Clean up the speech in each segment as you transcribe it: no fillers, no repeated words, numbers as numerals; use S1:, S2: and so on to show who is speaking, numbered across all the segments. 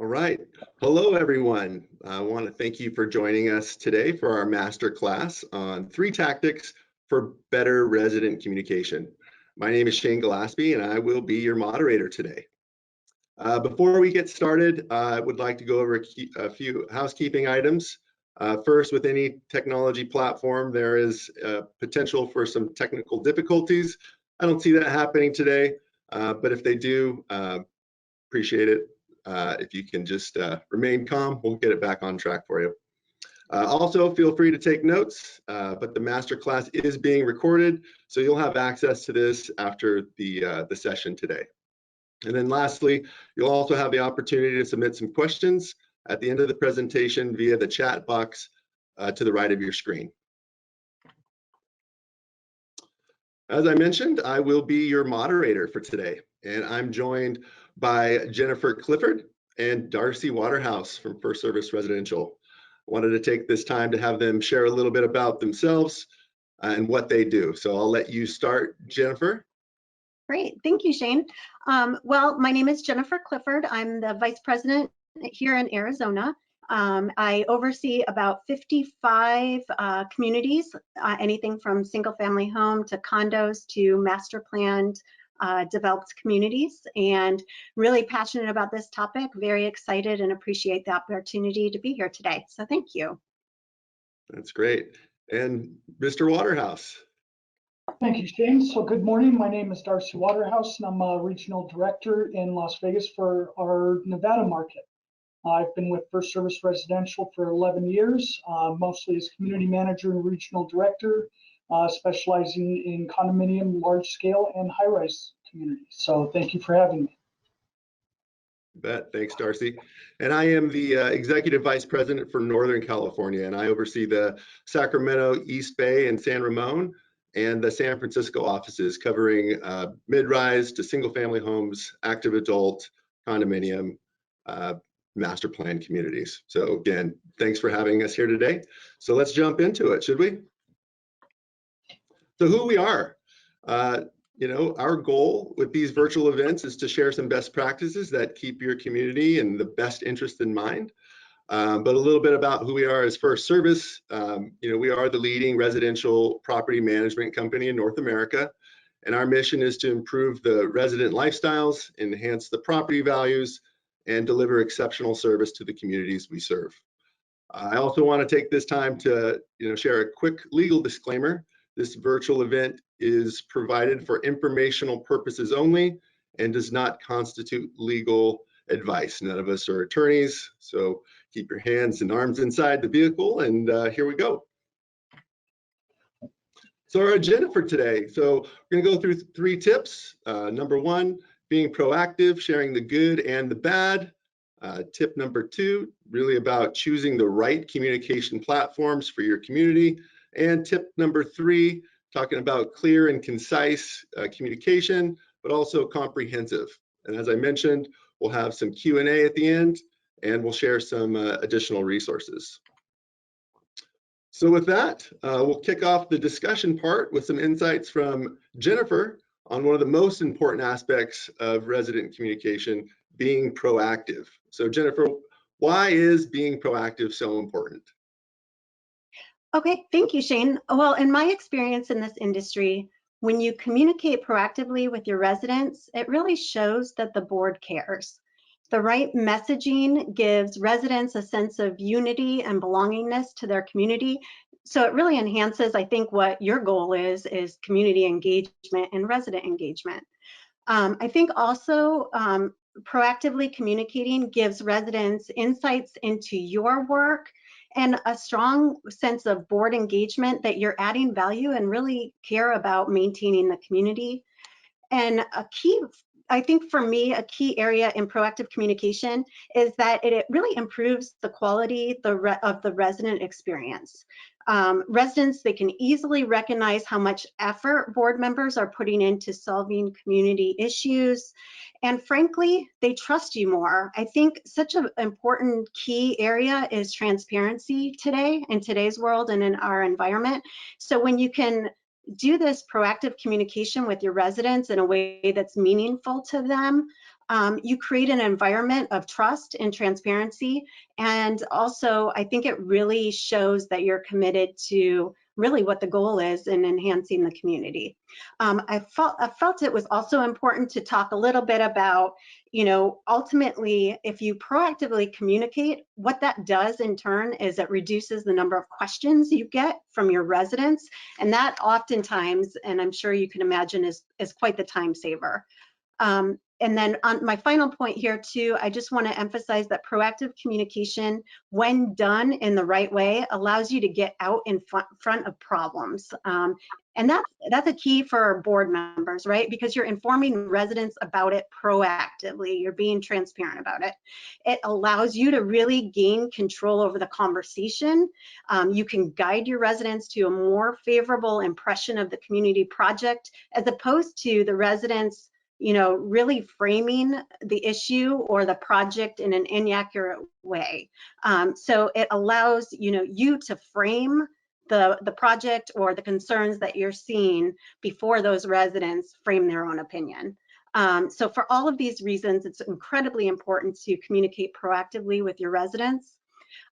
S1: All right. Hello, everyone. I want to thank you for joining us today for our masterclass on 3 tactics for better resident communication. My name is Shane Gillespie, and I will be your moderator today. Before we get started, I would like to go over a few housekeeping items. First, with any technology platform, there is potential for some technical difficulties. I don't see that happening today, but if they do, appreciate it. If you can just remain calm, we'll get it back on track for you. Also, feel free to take notes, but the masterclass is being recorded, so you'll have access to this after the session today. And then lastly, you'll also have the opportunity to submit some questions at the end of the presentation via the chat box to the right of your screen. As I mentioned, I will be your moderator for today, and I'm joined by Jennifer Clifford and Darcy Waterhouse from First Service Residential. I wanted to take this time to have them share a little bit about themselves and what they do. So I'll let you start, Jennifer.
S2: Great, thank you, Shane. Well, my name is Jennifer Clifford. I'm the Vice President here in Arizona. I oversee about 55 communities, anything from single family home to condos to master planned developed communities, and really passionate about this topic, very excited and appreciate the opportunity to be here today. So thank you.
S1: That's great. And Mr. Waterhouse.
S3: Thank you, Shane. So good morning. My name is Darcy Waterhouse, and I'm a regional director in Las Vegas for our Nevada market. I've been with First Service Residential for 11 years, mostly as community manager and regional director, specializing in condominium, large scale, and high-rise communities. So thank you for having me.
S1: You bet. Thanks, Darcy. And I am the Executive Vice President for Northern California, and I oversee the Sacramento, East Bay, and San Ramon, and the San Francisco offices, covering mid-rise to single-family homes, active adult, condominium, master plan communities. So again, thanks for having us here today. So let's jump into it, should we? So who we are. Our goal with these virtual events is to share some best practices that keep your community in the best interest in mind. But a little bit about who we are as First Service. We are the leading residential property management company in North America, and our mission is to improve the resident lifestyles, enhance the property values, and deliver exceptional service to the communities we serve. I also want to take this time to share a quick legal disclaimer. This virtual event is provided for informational purposes only and does not constitute legal advice. None of us are attorneys, so keep your hands and arms inside the vehicle, and here we go. So our agenda for today. So we're going to go through 3 tips. Number 1, being proactive, sharing the good and the bad. Tip number 2, really about choosing the right communication platforms for your community. And tip number 3, talking about clear and concise communication, but also comprehensive. And as I mentioned, we'll have some Q&A at the end, and we'll share some additional resources. So with that, we'll kick off the discussion part with some insights from Jennifer on one of the most important aspects of resident communication, being proactive. So Jennifer, why is being proactive so important?
S2: Okay, thank you, Shane. Well, in my experience in this industry, when you communicate proactively with your residents, it really shows that the board cares. The right messaging gives residents a sense of unity and belongingness to their community. So it really enhances, I think, what your goal is community engagement and resident engagement. I think also proactively communicating gives residents insights into your work and a strong sense of board engagement that you're adding value and really care about maintaining the community. And a key, I think for me, a key area in proactive communication is that it really improves the quality of the resident experience. Residents, they can easily recognize how much effort board members are putting into solving community issues. And frankly, they trust you more. I think such an important key area is transparency today, in today's world and in our environment. So when you can do this proactive communication with your residents in a way that's meaningful to them, you create an environment of trust and transparency. And also, I think it really shows that you're committed to really what the goal is in enhancing the community. I felt it was also important to talk a little bit about, ultimately, if you proactively communicate, what that does in turn is it reduces the number of questions you get from your residents. And that oftentimes, and I'm sure you can imagine, is quite the time saver. And then on my final point here too, I just want to emphasize that proactive communication, when done in the right way, allows you to get out in front of problems. And that's a key for board members, right? Because you're informing residents about it proactively. You're being transparent about it. It allows you to really gain control over the conversation. You can guide your residents to a more favorable impression of the community project, as opposed to the residents really framing the issue or the project in an inaccurate way. So it allows, you to frame the project or the concerns that you're seeing before those residents frame their own opinion. So for all of these reasons, it's incredibly important to communicate proactively with your residents.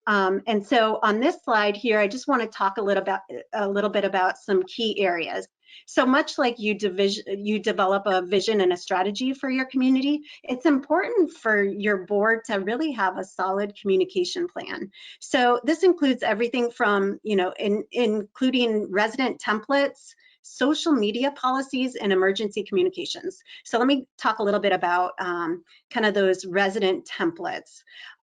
S2: And so on this slide here, I just want to talk a little bit about some key areas. So much like you develop a vision and a strategy for your community, it's important for your board to really have a solid communication plan. So this includes everything from, including resident templates, social media policies, and emergency communications. So let me talk a little bit about kind of those resident templates.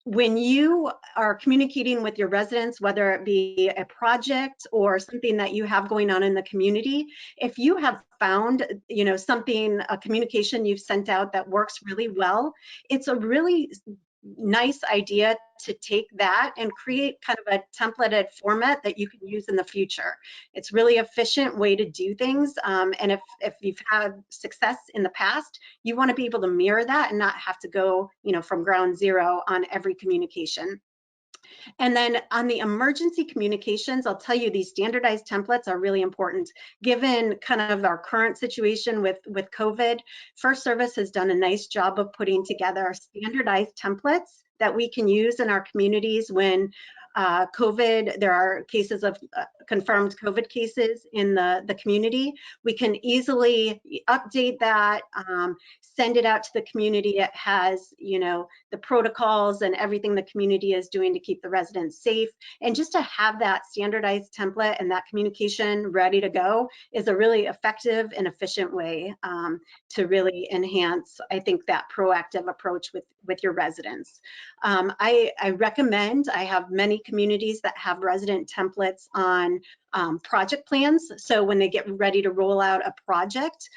S2: When you are communicating with your residents, whether it be a project or something that you have going on in the community, if you have found, a communication you've sent out that works really well, it's a really nice idea to take that and create kind of a templated format that you can use in the future. It's really efficient way to do things. And if you've had success in the past, you want to be able to mirror that and not have to go, from ground zero on every communication. And then on the emergency communications, I'll tell you, these standardized templates are really important. Given kind of our current situation with COVID, First Service has done a nice job of putting together standardized templates that we can use in our communities when there are cases of confirmed COVID cases in the community. We can easily update that, send it out to the community. It has, the protocols and everything the community is doing to keep the residents safe. And just to have that standardized template and that communication ready to go is a really effective and efficient way to really enhance, I think, that proactive approach with your residents. I recommend, I have many communities that have resident templates on project plans. So when they get ready to roll out a project,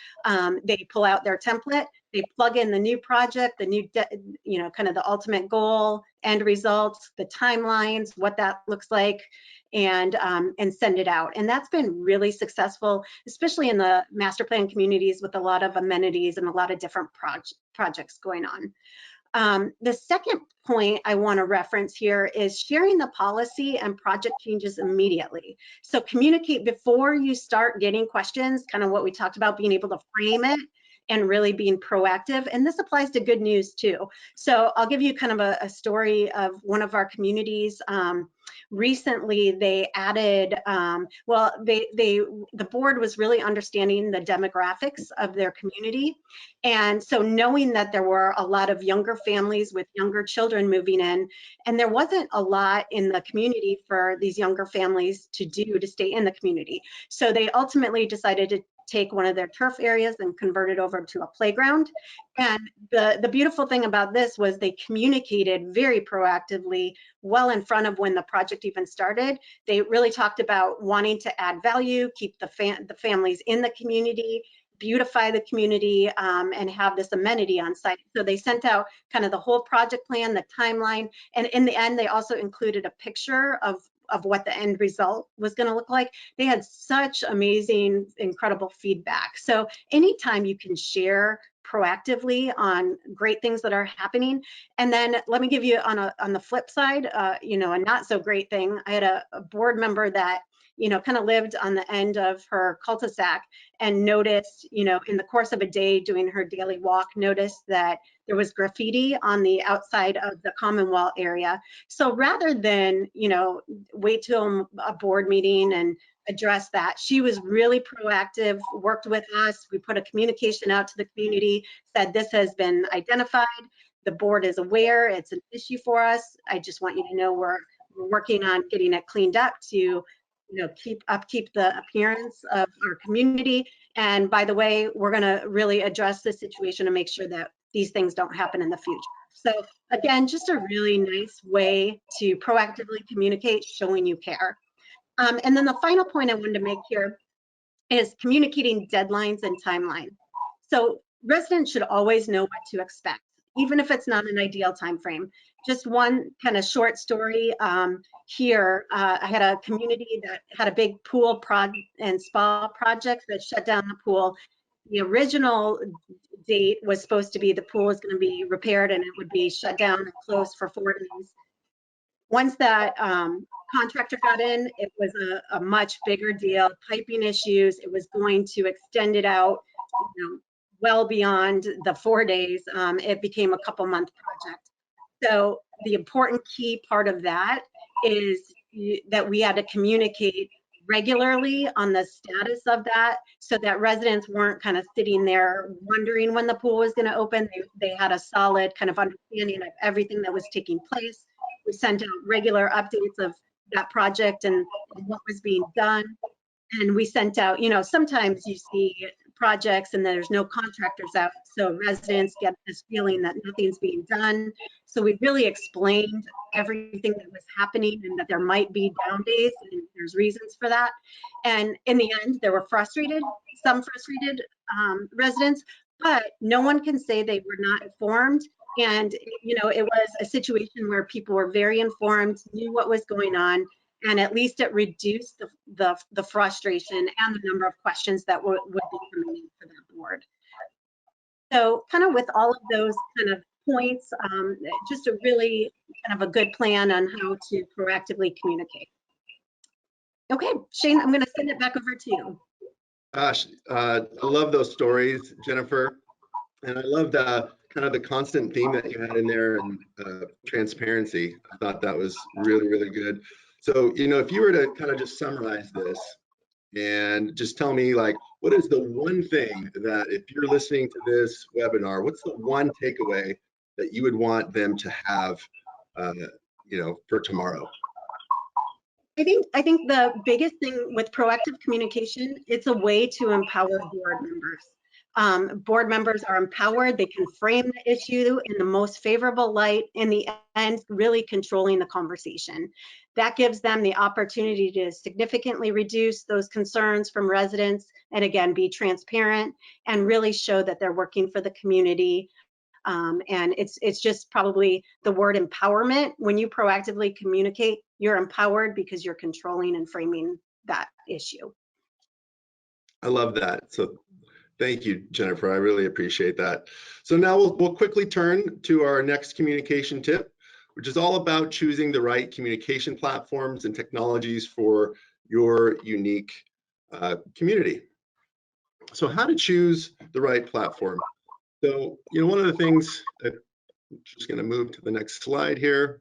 S2: they pull out their template, they plug in the new project, the new, kind of the ultimate goal, end results, the timelines, what that looks like, and send it out. And that's been really successful, especially in the master plan communities with a lot of amenities and a lot of different projects going on. The second point I want to reference here is sharing the policy and project changes immediately. So communicate before you start getting questions, kind of what we talked about, being able to frame it and really being proactive. And this applies to good news too. So I'll give you kind of a story of one of our communities. Recently, they added, the board was really understanding the demographics of their community. And so knowing that there were a lot of younger families with younger children moving in, and there wasn't a lot in the community for these younger families to do to stay in the community. So they ultimately decided to take one of their turf areas and convert it over to a playground. And the beautiful thing about this was they communicated very proactively well in front of when the project even started. They really talked about wanting to add value, keep the families in the community, beautify the community, and have this amenity on site. So they sent out kind of the whole project plan, the timeline, and in the end, they also included a picture of what the end result was going to look like. They had such amazing, incredible feedback. So anytime you can share proactively on great things that are happening. And then let me give you on the flip side, a not so great thing. I had a board member that kind of lived on the end of her cul-de-sac and noticed, in the course of a day doing her daily walk, noticed that there was graffiti on the outside of the common wall area. So rather than, wait till a board meeting and address that, she was really proactive, worked with us. We put a communication out to the community, said this has been identified. The board is aware it's an issue for us. I just want you to know we're working on getting it cleaned up to keep the appearance of our community. And by the way, we're going to really address this situation and make sure that these things don't happen in the future. So again, just a really nice way to proactively communicate, showing you care. And then the final point I wanted to make here is communicating deadlines and timeline. So residents should always know what to expect, even if it's not an ideal time frame. Just one kind of short story here. I had a community that had a big pool and spa project that shut down the pool. The original date was supposed to be the pool was going to be repaired and it would be shut down and closed for 4 days. Once that contractor got in, it was a much bigger deal, piping issues. It was going to extend it out, well beyond the 4 days. It became a couple-month project. So the important key part of that is that we had to communicate regularly on the status of that, so that residents weren't kind of sitting there wondering when the pool was going to open. They had a solid kind of understanding of everything that was taking place. We sent out regular updates of that project and what was being done. And we sent out, sometimes you see projects and there's no contractors out, so residents get this feeling that nothing's being done. So we really explained everything that was happening and that there might be down days and there's reasons for that. And in the end, there were some frustrated residents, but no one can say they were not informed. And, it was a situation where people were very informed, knew what was going on, and at least it reduced the frustration and the number of questions that would be coming in for that board. So kind of with all of those kind of points, just a really kind of a good plan on how to proactively communicate. Okay, Shane, I'm going to send it back over to you.
S1: Gosh, I love those stories, Jennifer. And I loved kind of the constant theme that you had in there, and transparency. I thought that was really, really good. So, if you were to kind of just summarize this and just tell me, like, what is the one thing that if you're listening to this webinar, what's the one takeaway that you would want them to have, for tomorrow?
S2: I think the biggest thing with proactive communication, it's a way to empower board members. Board members are empowered. They can frame the issue in the most favorable light, in the end, really controlling the conversation. That gives them the opportunity to significantly reduce those concerns from residents, and again, be transparent and really show that they're working for the community. And it's just probably the word empowerment. When you proactively communicate, you're empowered because you're controlling and framing that issue.
S1: I love that. So thank you, Jennifer. I really appreciate that. So now we'll quickly turn to our next communication tip, which is all about choosing the right communication platforms and technologies for your unique community. So how to choose the right platform. So, one of the things, I'm just going to move to the next slide here.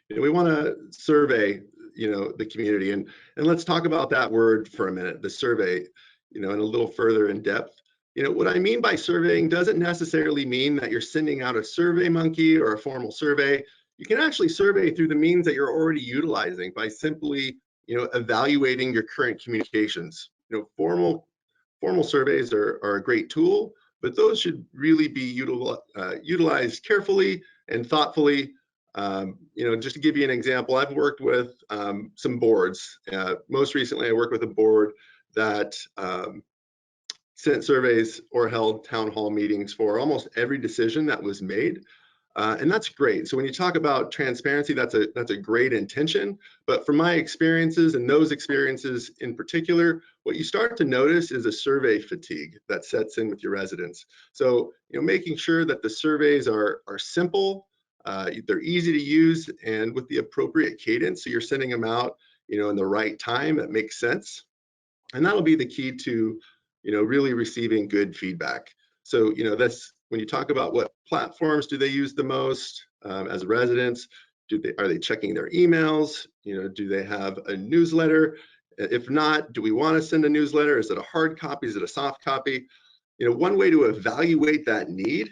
S1: We want to survey, the community, and let's talk about that word for a minute, the survey, in a little further in depth. What I mean by surveying doesn't necessarily mean that you're sending out a survey monkey or a formal survey. You can actually survey through the means that you're already utilizing by simply, evaluating your current communications. Formal surveys are a great tool, but those should really be utilized carefully and thoughtfully. Just to give you an example, I've worked with some boards. Most recently, I worked with a board that sent surveys or held town hall meetings for almost every decision that was made. And that's great. So when you talk about transparency, that's a great intention. But from my experiences, and those experiences in particular, what you start to notice is a survey fatigue that sets in with your residents. So making sure that the surveys are simple, they're easy to use, and with the appropriate cadence. So you're sending them out, in the right time that makes sense. And that'll be the key to, really receiving good feedback. So, that's when you talk about what platforms do they use the most as residents, are they checking their emails? Do they have a newsletter? If not, do we want to send a newsletter? Is it a hard copy? Is it a soft copy? One way to evaluate that need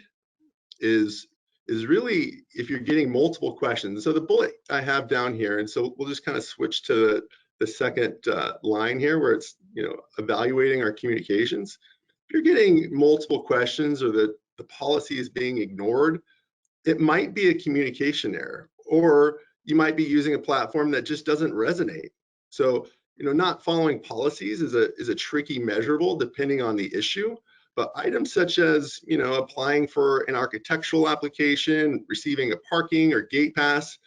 S1: is really if you're getting multiple questions. So the bullet I have down here, and so we'll just kind of switch to the second line here where it's, evaluating our communications. If you're getting multiple questions or the policy is being ignored, it might be a communication error, or you might be using a platform that just doesn't resonate. So, not following policies is a tricky measurable depending on the issue. But items such as, applying for an architectural application, receiving a parking or gate pass,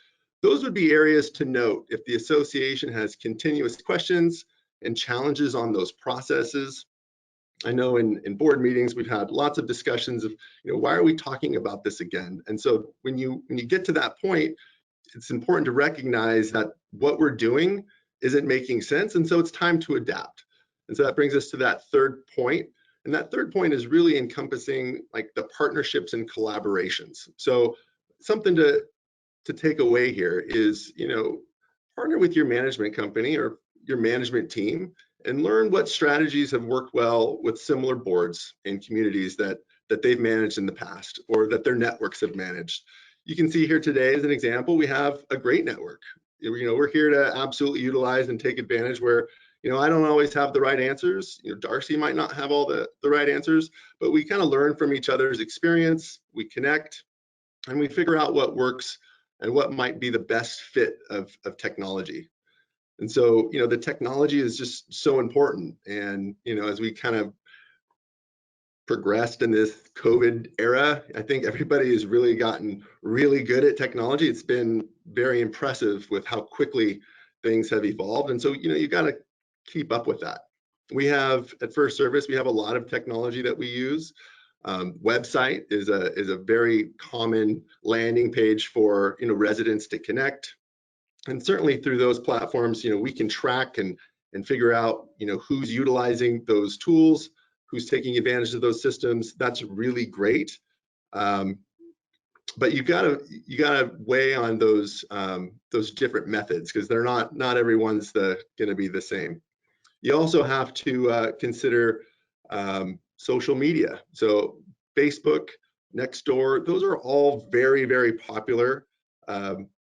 S1: those would be areas to note if the association has continuous questions and challenges on those processes. I know in board meetings, we've had lots of discussions of, why are we talking about this again? And so when you get to that point, it's important to recognize that what we're doing isn't making sense. And so it's time to adapt. And so that brings us to that third point. And that third point is really encompassing like the partnerships and collaborations. So something to take away here is, partner with your management company or your management team and learn what strategies have worked well with similar boards and communities that they've managed in the past or that their networks have managed. You can see here today as an example, we have a great network. We're here to absolutely utilize and take advantage where, I don't always have the right answers. Darcy might not have all the right answers, but we kind of learn from each other's experience, we connect, and we figure out what works and what might be the best fit of technology. And so, the technology is just so important. And, as we kind of progressed in this COVID era, I think everybody has really gotten really good at technology. It's been very impressive with how quickly things have evolved. And so, you got to keep up with that. We have at First Service, we have a lot of technology that we use. Website is a very common landing page for, residents to connect. And certainly through those platforms, we can track and figure out, who's utilizing those tools, who's taking advantage of those systems. That's really great. But you gotta weigh on those different methods because they're not everyone's going to be the same. You also have to consider social media. So Facebook, Nextdoor, those are all very, very popular.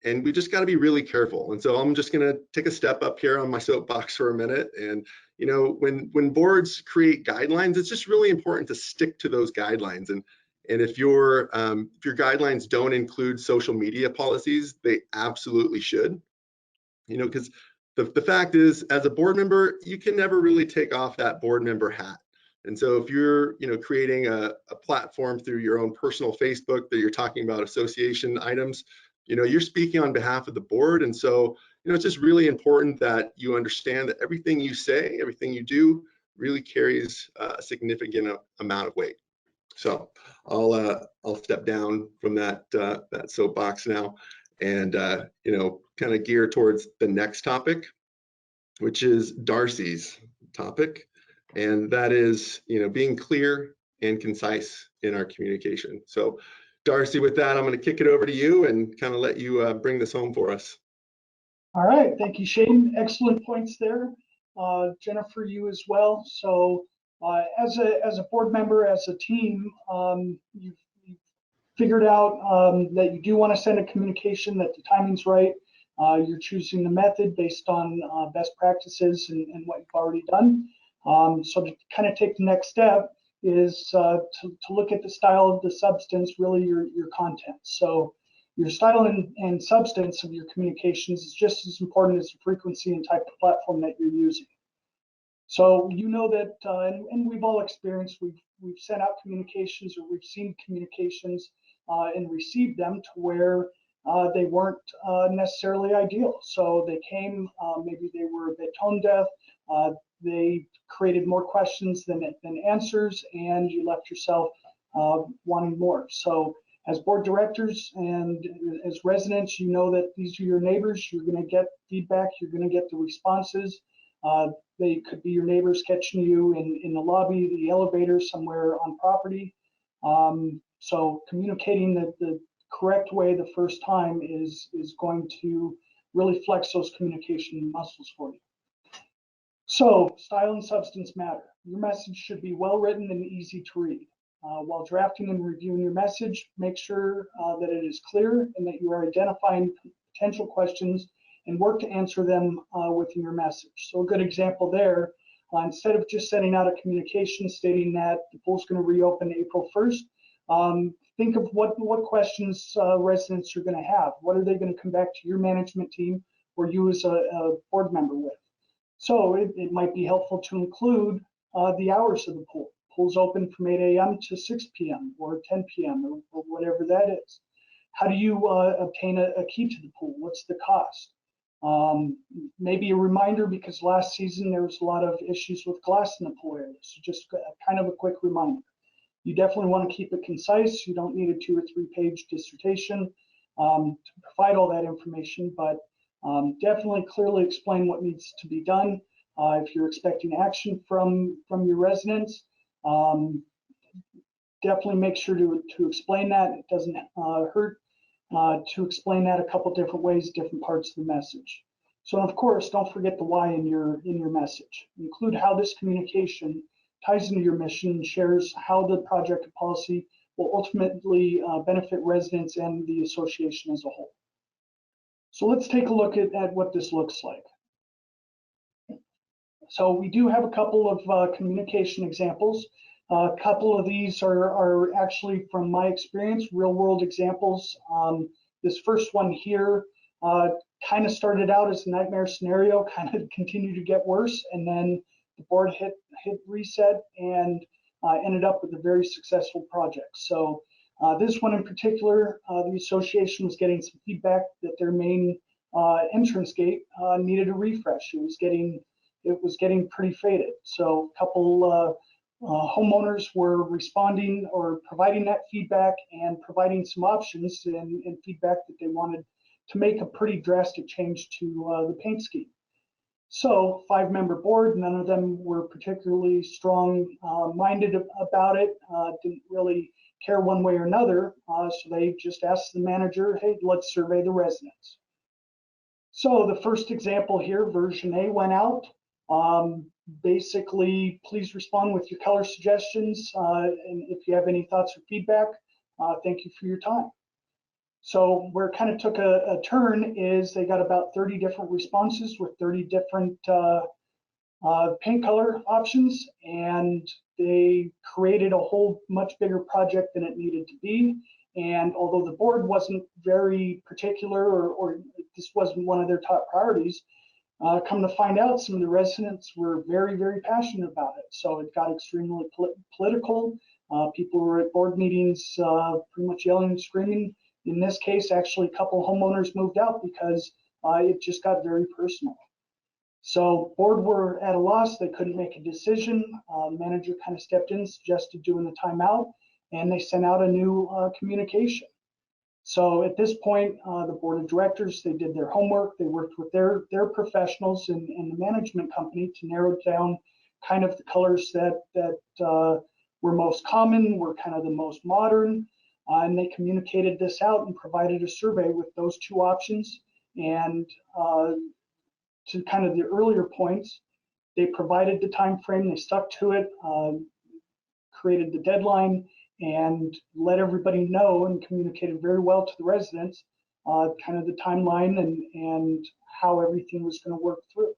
S1: And we just got to be really careful. And so I'm just going to take a step up here on my soapbox for a minute. And, when boards create guidelines, it's just really important to stick to those guidelines. And if your guidelines don't include social media policies, they absolutely should. Because the fact is, as a board member, you can never really take off that board member hat. And so if you're, creating a platform through your own personal Facebook that you're talking about association items, you're speaking on behalf of the board. And so, it's just really important that you understand that everything you say, everything you do really carries a significant amount of weight. So I'll step down from that soapbox now and, kind of gear towards the next topic, which is Darcy's topic. And that is, being clear and concise in our communication. So Darcy, with that, I'm going to kick it over to you and kind of let you bring this home for us.
S3: All right, thank you, Shane. Excellent points there. Jennifer, you as well. So as a board member, as a team, you've figured out that you do want to send a communication, that the timing's right. You're choosing the method based on best practices and what you've already done. So to kind of take the next step is to look at the style, the substance, really your content. So your style and substance of your communications is just as important as the frequency and type of platform that you're using. So that, and we've all experienced, we've sent out communications or we've seen communications and received them to where they weren't necessarily ideal. So they came, maybe they were a bit tone deaf, they created more questions than answers, and you left yourself wanting more. So As board directors and as residents, you know that these are your neighbors. You're going to get feedback. You're going to get the responses. They could be your neighbors catching you in the lobby, the elevator, somewhere on property. So communicating the correct way the first time is going to really flex those communication muscles for you. So style and substance matter. Your message should be well written and easy to read. While drafting and reviewing your message, make sure that it is clear and that you are identifying potential questions and work to answer them within your message. So a good example there, instead of just sending out a communication stating that the pool's going to reopen April 1st, think of what questions residents are going to have. What are they going to come back to your management team or you as a board member with? So it might be helpful to include the hours of the pool. Pool's open from 8 a.m. to 6 p.m. or 10 p.m. or whatever that is. How do you obtain a key to the pool? What's the cost? Maybe a reminder, because last season there was a lot of issues with glass in the pool area. So just kind of a quick reminder. You definitely want to keep it concise. You don't need a 2 or 3 page dissertation to provide all that information, but definitely clearly explain what needs to be done. If you're expecting action from your residents, definitely make sure to explain that. It doesn't hurt to explain that a couple different ways, different parts of the message. So of course, don't forget the why in your message. Include how this communication ties into your mission and shares how the project or policy will ultimately benefit residents and the association as a whole. So let's take a look at what this looks like. So we do have a couple of communication examples. A couple of these are actually from my experience, real world examples. This first one here kind of started out as a nightmare scenario, kind of continued to get worse, and then the board hit reset and ended up with a very successful project. So this one in particular, the association was getting some feedback that their main entrance gate needed a refresh. It was getting pretty faded. So a couple homeowners were responding or providing that feedback and providing some options and feedback that they wanted to make a pretty drastic change to the paint scheme. So 5-member board, none of them were particularly strong-minded about it, didn't really care one way or another. So they just asked the manager, hey, let's survey the residents. So the first example here, version A, went out. Basically, please respond with your color suggestions. And if you have any thoughts or feedback, thank you for your time. So where it kind of took a turn is they got about 30 different responses with 30 different paint color options, and they created a whole much bigger project than it needed to be. And although the board wasn't very particular or this wasn't one of their top priorities, come to find out, some of the residents were very, very passionate about it. So it got extremely political. People were at board meetings pretty much yelling and screaming. In this case, actually, a couple homeowners moved out because it just got very personal. So board were at a loss. They couldn't make a decision. The manager kind of stepped in, suggested doing the timeout, and they sent out a new communication. So at this point, the board of directors, they did their homework. They worked with their professionals in the management company to narrow down kind of the colors that were most common, were kind of the most modern. And they communicated this out and provided a survey with those 2 options. And to kind of the earlier points, they provided the time frame, they stuck to it, created the deadline, and let everybody know and communicated very well to the residents kind of the timeline and how everything was going to work through.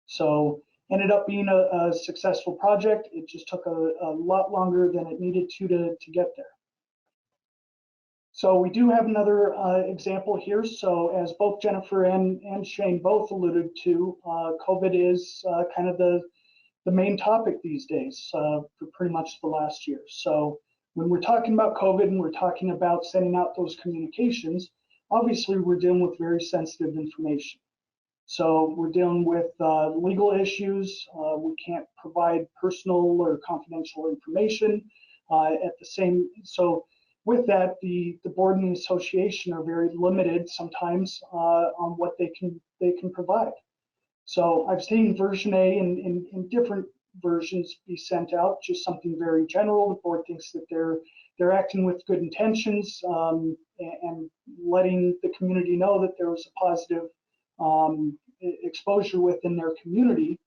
S3: So ended up being a successful project. It just took a lot longer than it needed to get there. So we do have another example here. So as both Jennifer and Shane both alluded to, COVID is kind of the main topic these days for pretty much the last year. So when we're talking about COVID and we're talking about sending out those communications, obviously we're dealing with very sensitive information. So we're dealing with legal issues. We can't provide personal or confidential information. So with that, the board and the association are very limited sometimes on what they can provide. So I've seen version A in different versions be sent out, just something very general. The board thinks that they're acting with good intentions and letting the community know that there was a positive exposure within their community.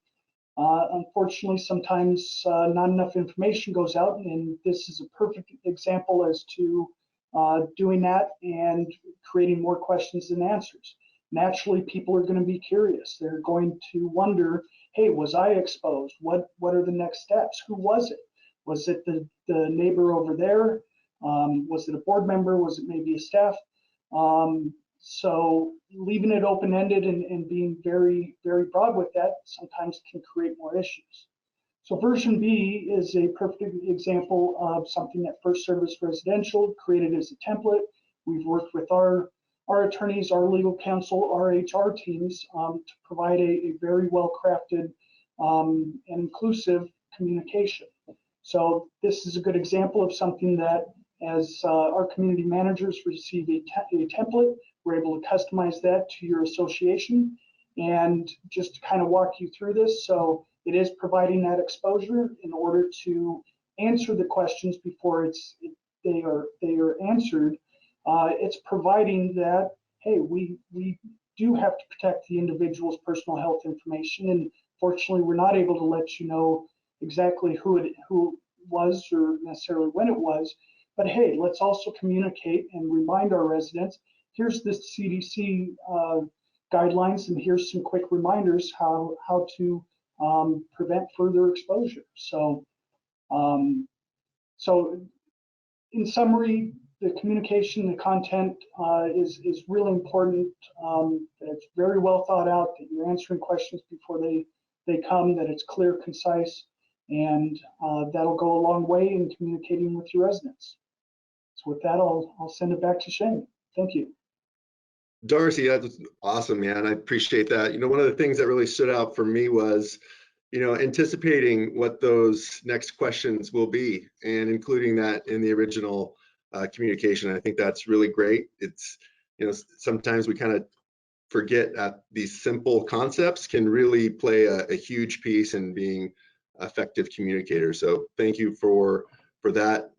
S3: Unfortunately, sometimes not enough information goes out, and this is a perfect example as to doing that and creating more questions than answers. Naturally, people are going to be curious. They're going to wonder, hey, was I exposed? What are the next steps? Who was it? Was it the neighbor over there? Was it a board member? Was it maybe a staff? So leaving it open-ended and being very, very broad with that sometimes can create more issues. So version B is a perfect example of something that First Service Residential created as a template. We've worked with our attorneys, our legal counsel, our HR teams to provide a very well-crafted and inclusive communication. So this is a good example of something that as our community managers receive a template, we're able to customize that to your association. And just to kind of walk you through this, so it is providing that exposure in order to answer the questions before they are answered. It's providing that, hey, we do have to protect the individual's personal health information, and fortunately, we're not able to let you know exactly who it was or necessarily when it was. But hey, let's also communicate and remind our residents, here's the CDC guidelines, and here's some quick reminders how to prevent further exposure. So, so in summary, the communication, the content is really important. That it's very well thought out, that you're answering questions before they come, that it's clear, concise, and that'll go a long way in communicating with your residents. So with that, I'll send it back to Shane. Thank you.
S1: Darcy, that's awesome, man. I appreciate that. One of the things that really stood out for me was, anticipating what those next questions will be and including that in the original communication. I think that's really great. It's, sometimes we kind of forget that these simple concepts can really play a huge piece in being effective communicators. So thank you for that.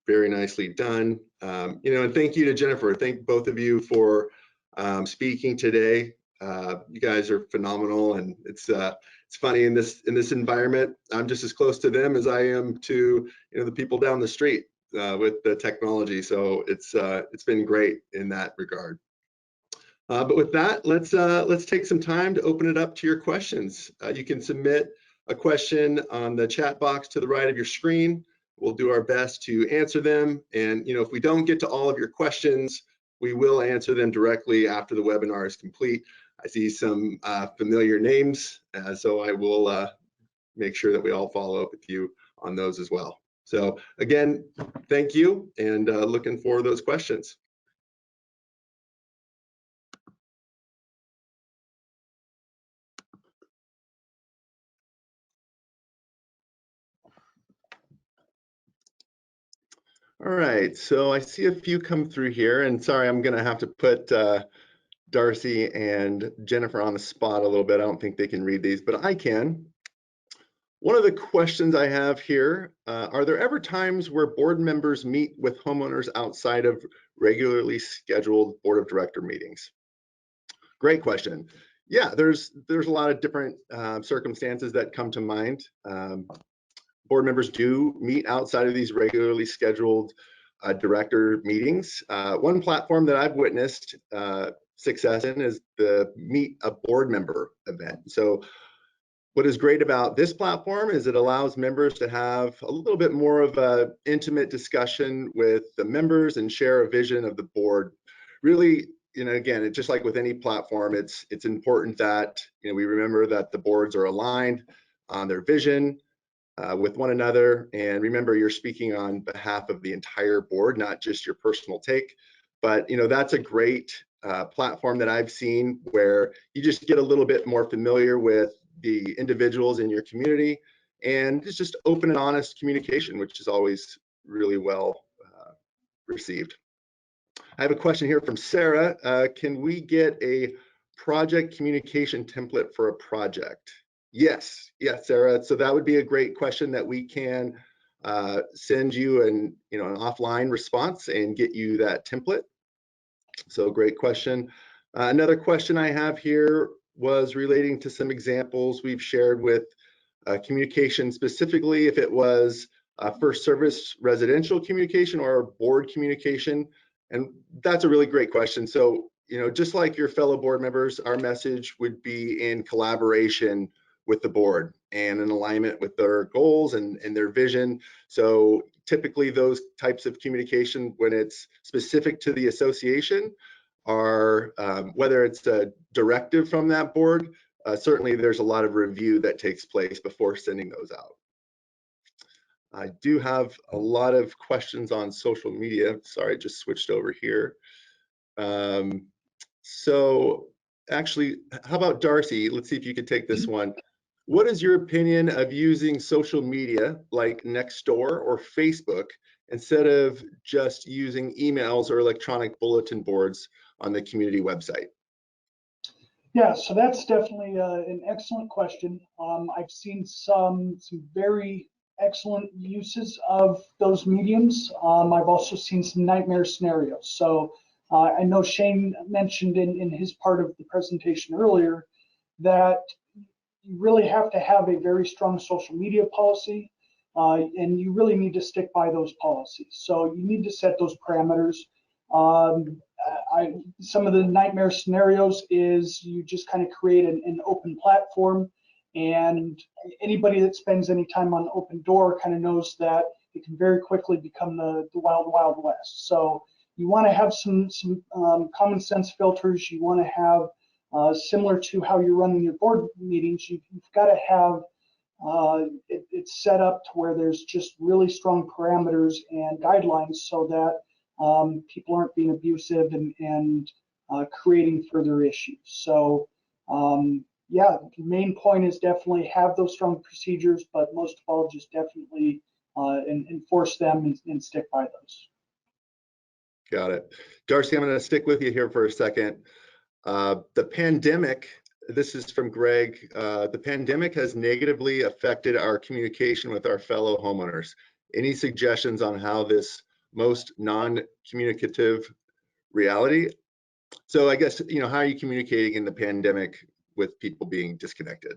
S1: Very nicely done. And thank you to Jennifer. Thank both of you for speaking today. You guys are phenomenal, and it's funny in this environment. I'm just as close to them as I am to the people down the street with the technology. So it's been great in that regard. But with that, let's take some time to open it up to your questions. You can submit a question on the chat box to the right of your screen. We'll do our best to answer them. And if we don't get to all of your questions, we will answer them directly after the webinar is complete. I see some familiar names, so I will make sure that we all follow up with you on those as well. So again, thank you, and looking for those questions. All right, so I see a few come through here, and sorry, I'm gonna have to put Darcy and Jennifer on the spot a little bit. I don't think they can read these, but I can. One of the questions I have here, are there ever times where board members meet with homeowners outside of regularly scheduled board of director meetings? Great question. Yeah, there's a lot of different circumstances that come to mind. Board members do meet outside of these regularly scheduled director meetings. One platform that I've witnessed success in is the Meet a Board Member event. So what is great about this platform is it allows members to have a little bit more of an intimate discussion with the members and share a vision of the board. Really, again, it's just like with any platform, it's important that we remember that the boards are aligned on their vision with one another. And remember, you're speaking on behalf of the entire board, not just your personal take. But that's a great platform that I've seen where you just get a little bit more familiar with the individuals in your community, and it's just open and honest communication, which is always really well received. I have a question here from Sarah. Can we get a project communication template for a project? Yes, Sarah. So that would be a great question that we can send you an offline response and get you that template. So great question. Another question I have here was relating to some examples we've shared with communication, specifically if it was first service residential communication or board communication. And that's a really great question. So, just like your fellow board members, our message would be in collaboration with the board and in alignment with their goals and their vision. So typically those types of communication, when it's specific to the association, are whether it's a directive from that board, certainly there's a lot of review that takes place before sending those out. I do have a lot of questions on social media. Sorry, I just switched over here. So actually, how about Darcy? Let's see if you could take this one. What is your opinion of using social media like Nextdoor or Facebook instead of just using emails or electronic bulletin boards on the community website?
S3: Yeah, so that's definitely an excellent question. I've seen some very excellent uses of those mediums. I've also seen some nightmare scenarios. So I know Shane mentioned in his part of the presentation earlier that you really have to have a very strong social media policy, and you really need to stick by those policies. So you need to set those parameters. Some of the nightmare scenarios is you just kind of create an open platform, and anybody that spends any time on Open Door kind of knows that it can very quickly become the wild, wild west. So you want to have some common sense filters. You want to have similar to how you're running your board meetings, you've got to have it's set up to where there's just really strong parameters and guidelines so that people aren't being abusive and creating further issues. So yeah, the main point is definitely have those strong procedures, but most of all, just definitely enforce them and stick by those.
S1: Got it. Darcy, I'm going to stick with you here for a second. The pandemic, this is from Greg, the pandemic has negatively affected our communication with our fellow homeowners. Any suggestions on how this most non-communicative reality? So I guess, how are you communicating in the pandemic with people being disconnected?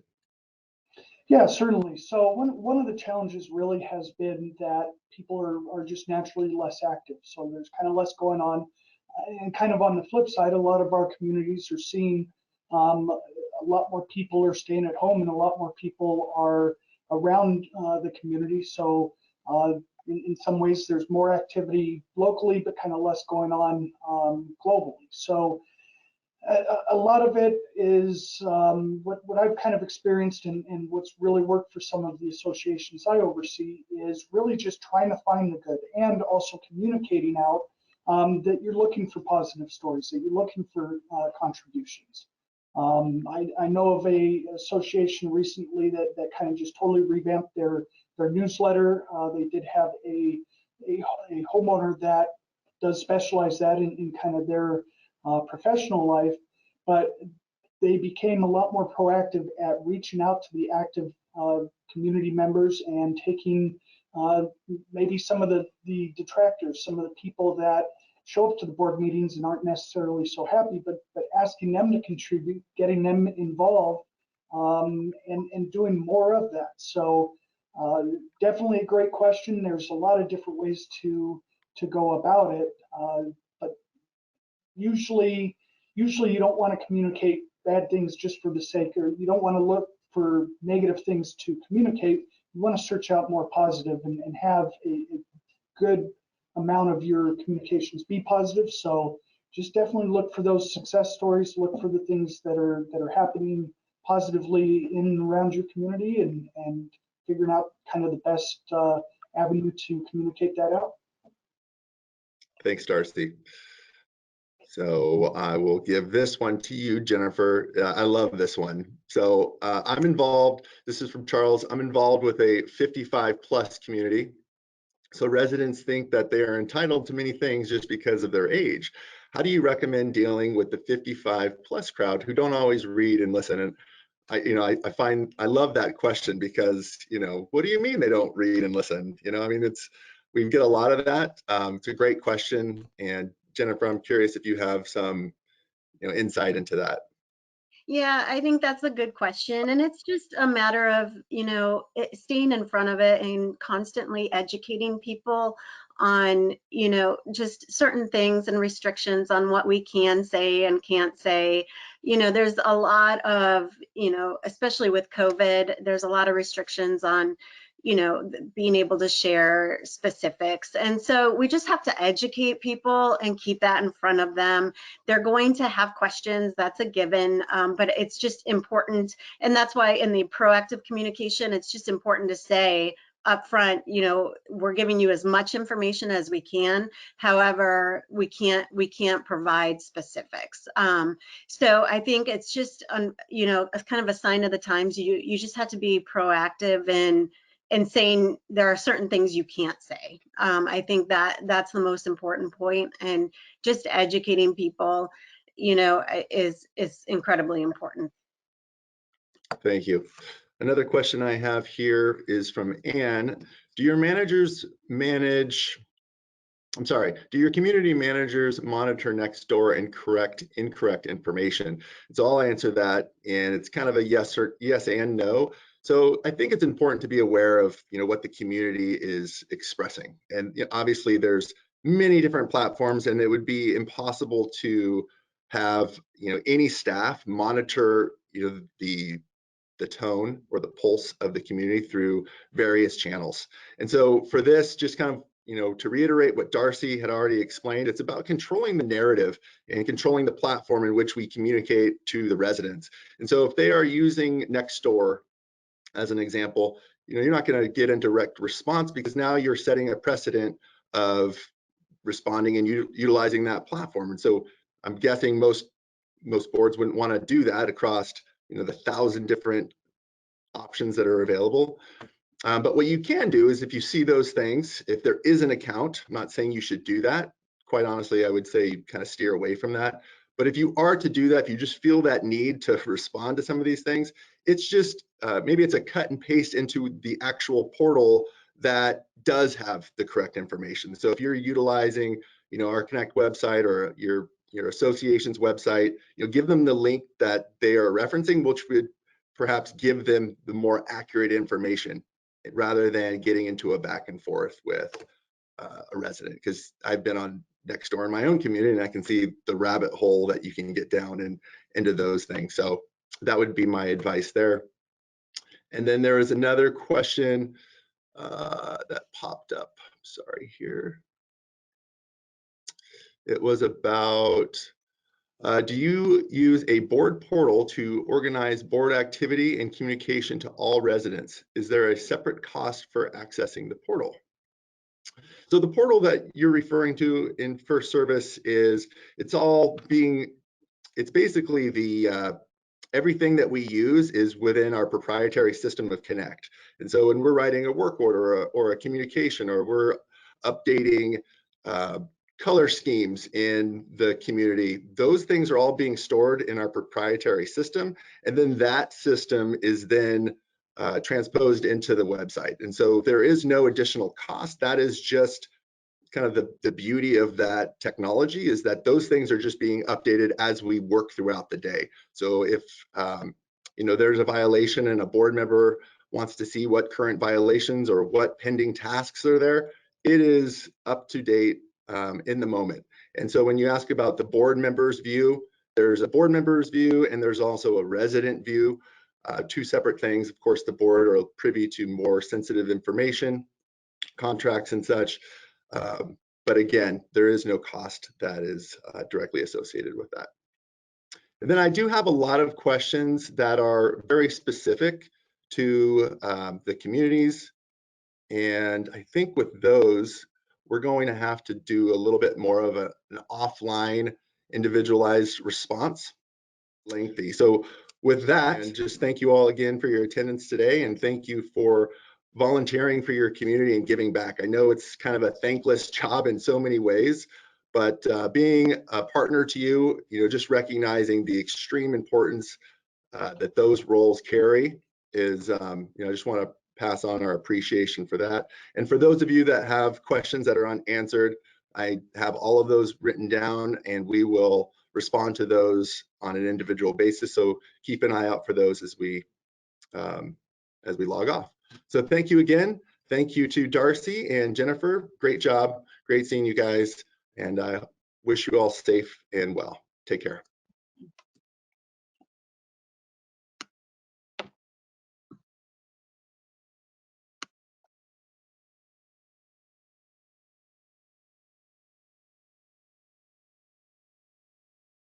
S3: Yeah, certainly. So one of the challenges really has been that people are just naturally less active. So there's kind of less going on. And kind of on the flip side, a lot of our communities are seeing a lot more people are staying at home and a lot more people are around the community. So in some ways, there's more activity locally, but kind of less going on globally. So a lot of it is what I've kind of experienced and what's really worked for some of the associations I oversee is really just trying to find the good and also communicating out that you're looking for positive stories, that you're looking for contributions. I know of a association recently that kind of just totally revamped their newsletter. They did have a homeowner that does specialize that in kind of their professional life, but they became a lot more proactive at reaching out to the active community members and taking maybe some of the detractors, some of the people that show up to the board meetings and aren't necessarily so happy, but asking them to contribute, getting them involved, and doing more of that. So definitely a great question. There's a lot of different ways to go about it, but usually you don't want to communicate bad things just for the sake, or you don't want to look for negative things to communicate. You want to search out more positive and have a good amount of your communications be positive. So just definitely look for those success stories, look for the things that are happening positively in and around your community, and figuring out kind of the best avenue to communicate that out.
S1: Thanks, Darcy. So I will give this one to you, Jennifer. I love this one. So I'm involved, this is from Charles, I'm involved with a 55 plus community. So residents think that they are entitled to many things just because of their age. How do you recommend dealing with the 55 plus crowd who don't always read and listen? And I love that question because, what do you mean they don't read and listen? I mean, we get a lot of that. It's a great question. And Jennifer, I'm curious if you have some, insight into that.
S2: Yeah, I think that's a good question. And it's just a matter of, staying in front of it and constantly educating people on, just certain things and restrictions on what we can say and can't say. There's a lot of, especially with COVID, there's a lot of restrictions on, being able to share specifics. And so we just have to educate people and keep that in front of them. They're going to have questions, that's a given, but it's just important. And that's why in the proactive communication, it's just important to say up front, we're giving you as much information as we can. However, we can't provide specifics. So I think it's just, a kind of a sign of the times. You just have to be proactive and saying there are certain things you can't say. I think that's the most important point, and just educating people, is incredibly important.
S1: Thank you. Another question I have here is from Anne. Do your community managers monitor next door and correct incorrect information? So I'll answer that, and it's kind of a yes and no. So I think it's important to be aware of, what the community is expressing. And obviously there's many different platforms, and it would be impossible to have, any staff monitor, the tone or the pulse of the community through various channels. And so for this, just kind of, to reiterate what Darcy had already explained, it's about controlling the narrative and controlling the platform in which we communicate to the residents. And so if they are using Nextdoor as an example, you're not going to get a direct response, because now you're setting a precedent of responding and utilizing that platform. And so I'm guessing most boards wouldn't want to do that across, the 1,000 different options that are available. But what you can do is, if you see those things, if there is an account, I'm not saying you should do that. Quite honestly, I would say kind of steer away from that. But if you are to do that, if you just feel that need to respond to some of these things, it's just maybe it's a cut and paste into the actual portal that does have the correct information. So if you're utilizing, our Connect website or your association's website, give them the link that they are referencing, which would perhaps give them the more accurate information, rather than getting into a back and forth with a resident. Because I've been on Nextdoor in my own community, and I can see the rabbit hole that you can get down and into those things. So that would be my advice there. And then there was another question that popped up. Sorry here. It was about, do you use a board portal to organize board activity and communication to all residents? Is there a separate cost for accessing the portal? So the portal that you're referring to in First Service it's basically the everything that we use is within our proprietary system of Connect. And so when we're writing a work order or a communication, or we're updating color schemes in the community, those things are all being stored in our proprietary system. And then that system is then transposed into the website. And so there is no additional cost. That is just kind of the beauty of that technology, is that those things are just being updated as we work throughout the day. So if there's a violation and a board member wants to see what current violations or what pending tasks are there, it is up to date in the moment. And so when you ask about the board members view, there's a board members view and there's also a resident view, two separate things. Of course, the board are privy to more sensitive information, contracts and such. But again, there is no cost that is directly associated with that. And then I do have a lot of questions that are very specific to the communities. And I think with those, we're going to have to do a little bit more of an offline individualized response, lengthy. So with that, and just thank you all again for your attendance today, and thank you for volunteering for your community and giving back. I know it's kind of a thankless job in so many ways, but being a partner to you, just recognizing the extreme importance that those roles carry is, I just want to pass on our appreciation for that. And for those of you that have questions that are unanswered, I have all of those written down, and we will respond to those on an individual basis. So keep an eye out for those as we log off. So thank you again. Thank you to Darcy and Jennifer. Great job. Great seeing you guys. And I wish you all safe and well. Take care.